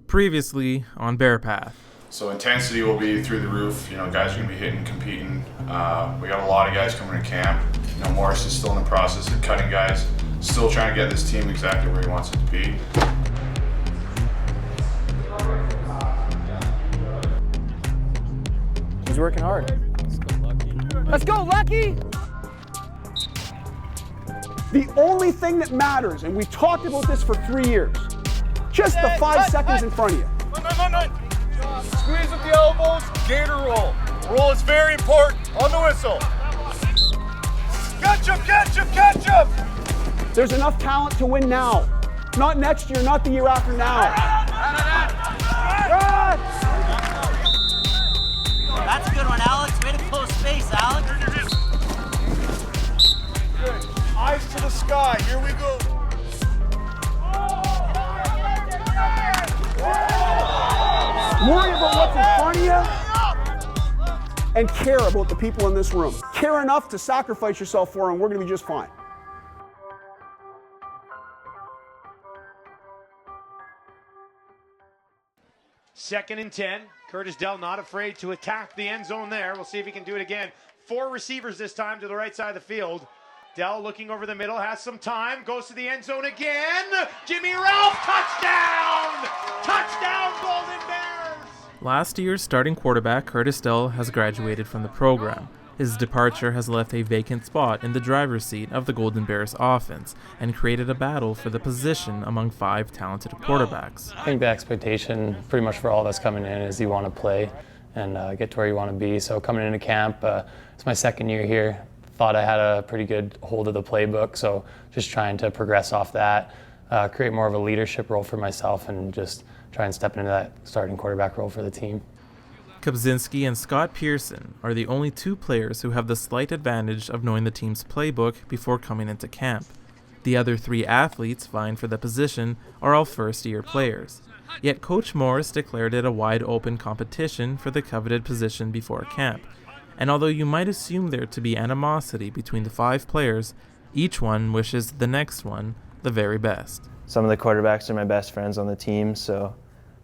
Previously on Bear Path. So intensity will be through the roof. Guys are going to be hitting, competing. We got a lot of guys coming to camp. Morris is still in the process of cutting guys, still trying to get this team exactly where he wants it to be. He's working hard. Let's go, Lucky! The only thing that matters, and we've talked about this for 3 years, just the 5 seconds in front of you. Squeeze with the elbows, gator roll. Roll is very important on the whistle. Catch him, catch him, catch him! There's enough talent to win now. Not next year, not the year after now. Run! That's a good one, Alex. Way to close space, Alex. Good. Eyes to the sky. Here we go. Worry about what's in front of you and care about the people in this room. Care enough to sacrifice yourself for them, we're going to be just fine. Second and 10. Curtis Dell not afraid to attack the end zone there. We'll see if he can do it again. 4 receivers this time to the right side of the field. Dell looking over the middle, has some time, goes to the end zone again. Jimmy Ralph, touchdown! Touchdown, Golden Bears! Last year's starting quarterback Curtis Dell has graduated from the program. His departure has left a vacant spot in the driver's seat of the Golden Bears offense and created a battle for the position among 5 talented quarterbacks. I think the expectation pretty much for all of us coming in is you want to play and get to where you want to be. So coming into camp, it's my second year here. Thought I had a pretty good hold of the playbook, so just trying to progress off that, create more of a leadership role for myself and just try and step into that starting quarterback role for the team. Kubczynski and Scott Pearson are the only 2 players who have the slight advantage of knowing the team's playbook before coming into camp. The other 3 athletes vying for the position are all first-year players. Yet Coach Morris declared it a wide-open competition for the coveted position before camp. And although you might assume there to be animosity between the 5 players, each one wishes the next one the very best. Some of the quarterbacks are my best friends on the team, so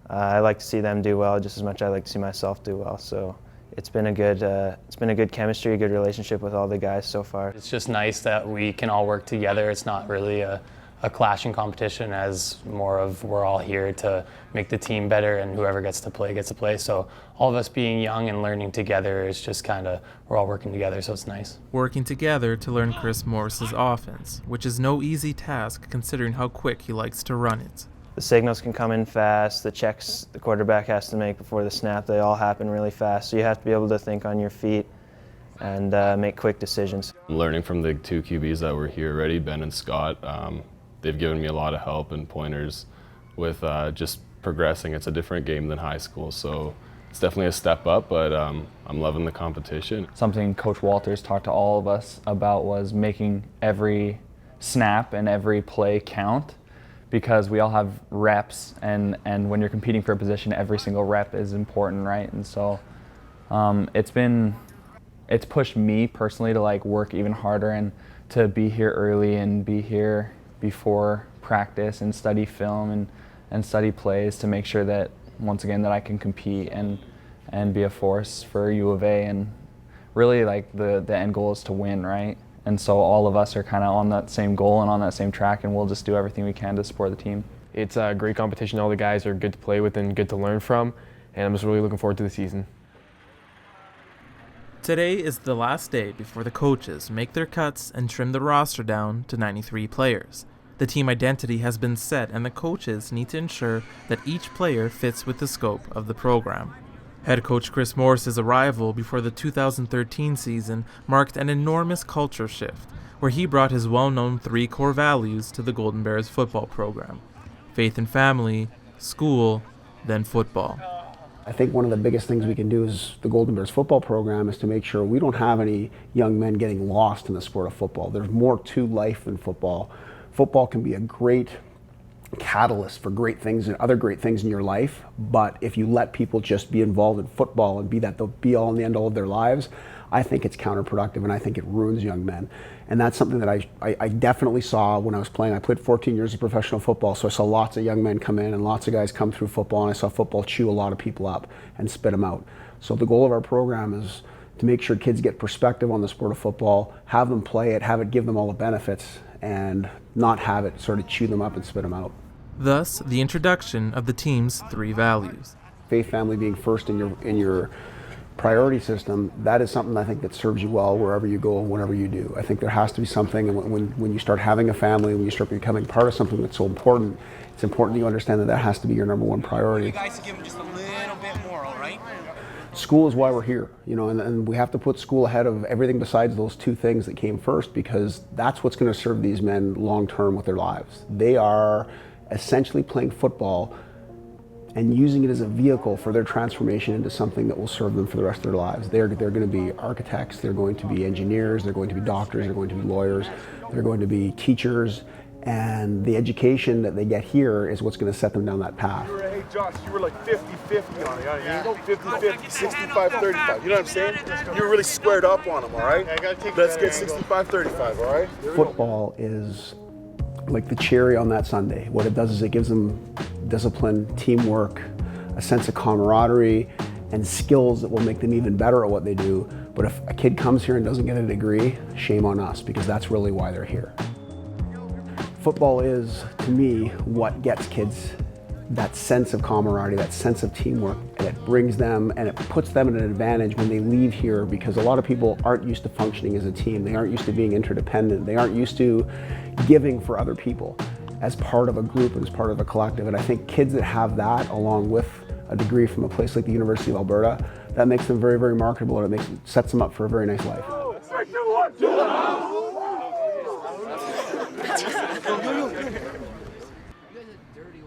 I like to see them do well just as much as I like to see myself do well. So it's been a good chemistry, a good relationship with all the guys so far. It's just nice that we can all work together. It's not really a clashing competition, as more of we're all here to make the team better and whoever gets to play gets to play. So all of us being young and learning together is just we're all working together, so it's nice. Working together to learn Chris Morris's offense, which is no easy task considering how quick he likes to run it. The signals can come in fast, the checks the quarterback has to make before the snap, they all happen really fast. So you have to be able to think on your feet and make quick decisions. Learning from the 2 QBs that were here already, Ben and Scott, they've given me a lot of help and pointers with just progressing. It's a different game than high school, so it's definitely a step up, but I'm loving the competition. Something Coach Walters talked to all of us about was making every snap and every play count, because we all have reps, and when you're competing for a position, every single rep is important, right? And so it's pushed me personally to work even harder and to be here early and be here before practice and study film and study plays to make sure that, once again, that I can compete and be a force for U of A. And really, the end goal is to win, right? And so all of us are kind of on that same goal and on that same track, and we'll just do everything we can to support the team. It's a great competition. All the guys are good to play with and good to learn from, and I'm just really looking forward to the season. Today is the last day before the coaches make their cuts and trim the roster down to 93 players. The team identity has been set, and the coaches need to ensure that each player fits with the scope of the program. Head coach Chris Morris's arrival before the 2013 season marked an enormous culture shift, where he brought his well-known 3 core values to the Golden Bears football program: faith and family, school, then football. I think one of the biggest things we can do as the Golden Bears football program is to make sure we don't have any young men getting lost in the sport of football. There's more to life than football. Football can be a great catalyst for great things and other great things in your life. But if you let people just be involved in football and be that the be all and the end all of their lives, I think it's counterproductive, and I think it ruins young men. And that's something that I definitely saw when I was playing. I played 14 years of professional football, so I saw lots of young men come in and lots of guys come through football, and I saw football chew a lot of people up and spit them out. So the goal of our program is to make sure kids get perspective on the sport of football, have them play it, have it give them all the benefits, and not have it sort of chew them up and spit them out. Thus, the introduction of the team's 3 values. Faith, family being first in your priority system, that is something I think that serves you well wherever you go and whatever you do. I think there has to be something, and when you start having a family, when you start becoming part of something that's so important, it's important that you understand that that has to be your number one priority. You guys give them just a little bit more, all right? School is why we're here, you know, and we have to put school ahead of everything besides those 2 things that came first, because that's what's going to serve these men long term with their lives. They are essentially playing football and using it as a vehicle for their transformation into something that will serve them for the rest of their lives. They're going to be architects, they're going to be engineers, they're going to be doctors, they're going to be lawyers, they're going to be teachers, and the education that they get here is what's going to set them down that path. Hey Josh, you were like 50-50 on it. You go 50-50, 65-35. You know what I'm saying? You were really squared up on them, all right? Let's get 65-35, all right? Football is like the cherry on that sundae. What it does is it gives them discipline, teamwork, a sense of camaraderie, and skills that will make them even better at what they do. But if a kid comes here and doesn't get a degree, shame on us, because that's really why they're here. Football is, to me, what gets kids that sense of camaraderie, that sense of teamwork, and it brings them and it puts them at an advantage when they leave here, because a lot of people aren't used to functioning as a team. They aren't used to being interdependent. They aren't used to giving for other people as part of a group and as part of a collective. And I think kids that have that, along with a degree from a place like the University of Alberta, that makes them very, very marketable, and it sets them up for a very nice life.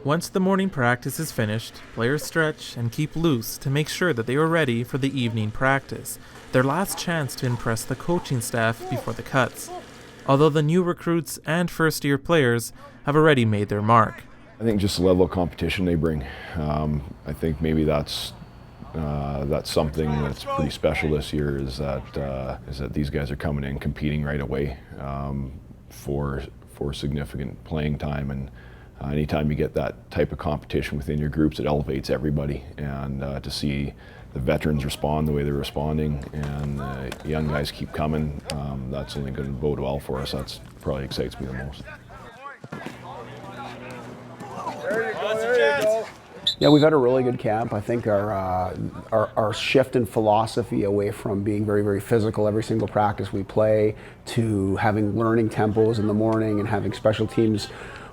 Once the morning practice is finished, players stretch and keep loose to make sure that they are ready for the evening practice, their last chance to impress the coaching staff before the cuts. Although the new recruits and first-year players have already made their mark. I think just the level of competition they bring. I think maybe that's something that's pretty special this year, is that these guys are coming in competing right away for significant playing time, and anytime you get that type of competition within your groups, it elevates everybody. And to see the veterans respond the way they're responding, and the young guys keep coming, that's only going to bode well for us. That's probably excites me the most. There you go. Yeah, we've had a really good camp. I think our shift in philosophy away from being very, very physical every single practice we play to having learning tempos in the morning and having special teams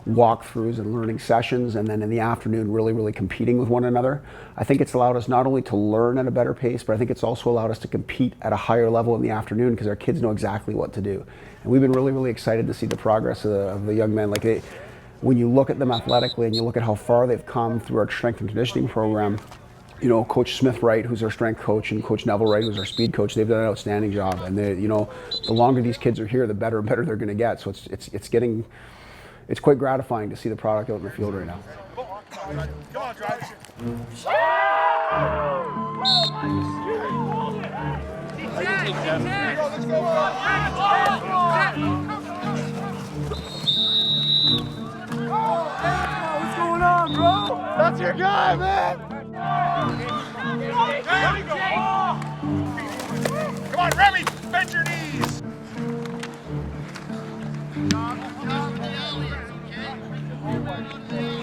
walkthroughs and learning sessions, and then in the afternoon really competing with one another. I think it's allowed us not only to learn at a better pace, but I think it's also allowed us to compete at a higher level in the afternoon, because our kids know exactly what to do. And we've been really excited to see the progress of the young men. Like when you look at them athletically and you look at how far they've come through our strength and conditioning program, you know, Coach Smith Wright, who's our strength coach, and Coach Neville Wright, who's our speed coach, they've done an outstanding job. And they, you know, the longer these kids are here, the better and better they're going to get. So it's quite gratifying to see the product out in the field right now. Come on, drivers. Let's go. What's going on, bro? That's your guy, man. There you go. Come on, Remy, bend your knees.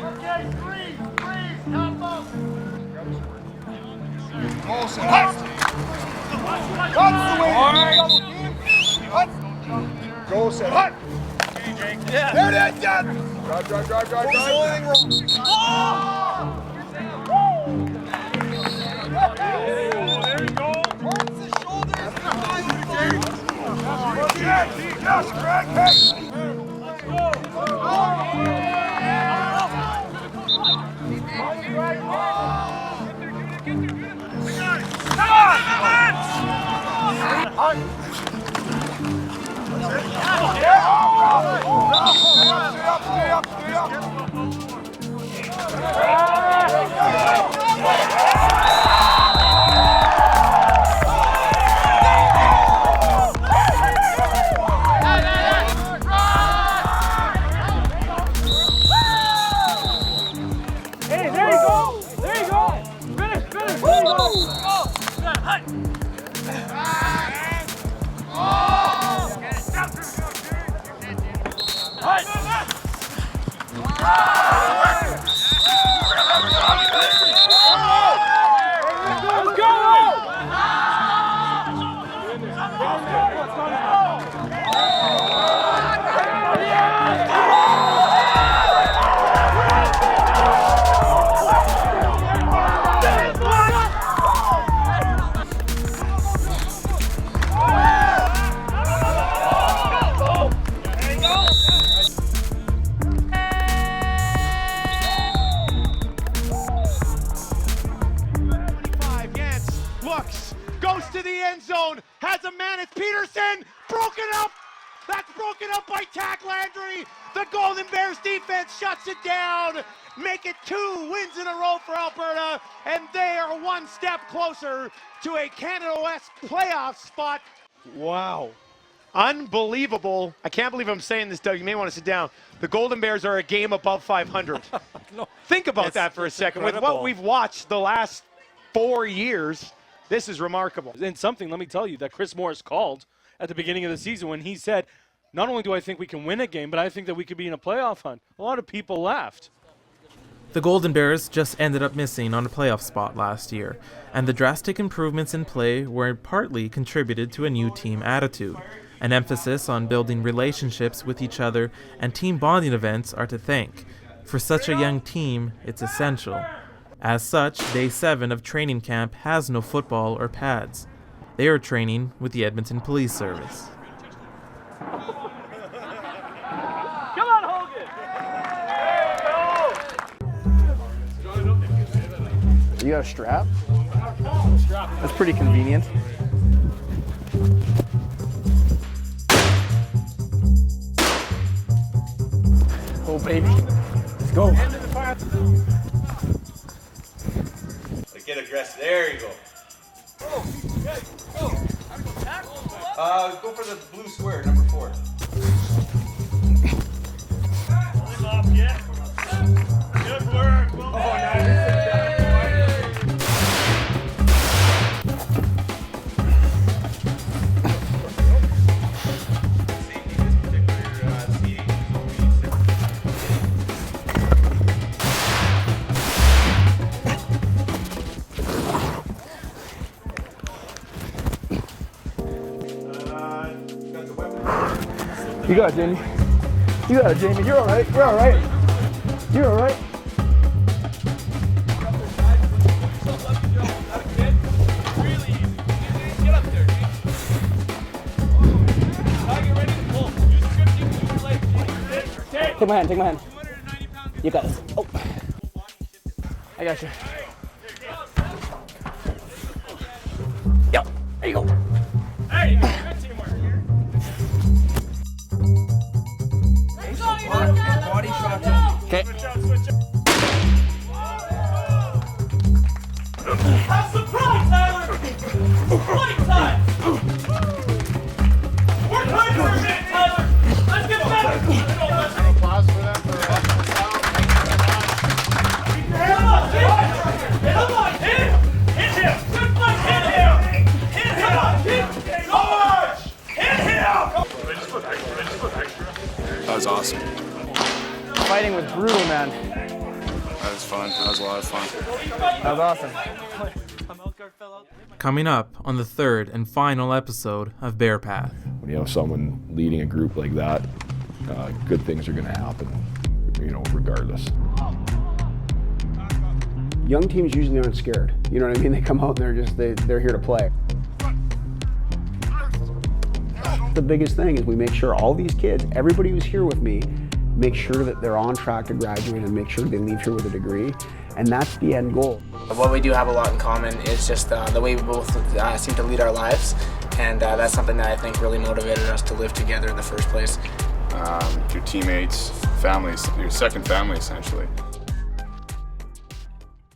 Okay, freeze, help up. Go set. Hut. Yeah. There it is, done. Drive. There you go. Towards the shoulders. Yes, Greg. Let's go. Stay up. Goes to the end zone, has a man, it's Peterson, broken up! That's broken up by Tack Landry! The Golden Bears defense shuts it down! Make it 2 wins in a row for Alberta, and they are one step closer to a Canada West playoff spot. Wow. Unbelievable. I can't believe I'm saying this, Doug. You may want to sit down. The Golden Bears are a game above 500. No, Think about that for a second. With what we've watched the last 4 years, this is remarkable. And something, let me tell you, that Chris Morris called at the beginning of the season when he said, not only do I think we can win a game, but I think that we could be in a playoff hunt. A lot of people laughed. The Golden Bears just ended up missing on a playoff spot last year, and the drastic improvements in play were partly contributed to a new team attitude. An emphasis on building relationships with each other and team bonding events are to thank. For such a young team, it's essential. As such, Day 7 of training camp has no football or pads. They are training with the Edmonton Police Service. Come on, Hogan! You got a strap? That's pretty convenient. Oh, baby. Let's go. Get aggressive. There you go. Go for the blue square, number 4. Good work. Oh, nice. You got it, Jamie. You got it, Jamie. You're all right. You're all right. You're all right. Take my hand. Take my hand. You got this. Oh, I got you. Yep. There you go. Hey, good teamwork. Body shots. Okay. Have some pride, Tyler! Fight time! Work hard for a minute, Tyler! Let's get better! Applause for them for Come on, hit him! Come on, hit him! Hit him! Good fight, hit him! Hit him! Come on, hit him! Charge! Hit him! That was awesome. Fighting was brutal, man. That was fun. That was a lot of fun. That was awesome. Coming up on the 3rd and final episode of Bear Path. When you have someone leading a group like that, good things are going to happen, regardless. Young teams usually aren't scared. You know what I mean? They come out and they're here to play. The biggest thing is we make sure all these kids, everybody who's here with me, make sure that they're on track to graduate and make sure they leave here with a degree. And that's the end goal. What we do have a lot in common is just the way we both seem to lead our lives. And that's something that I think really motivated us to live together in the first place. Your teammates, families, your second family essentially.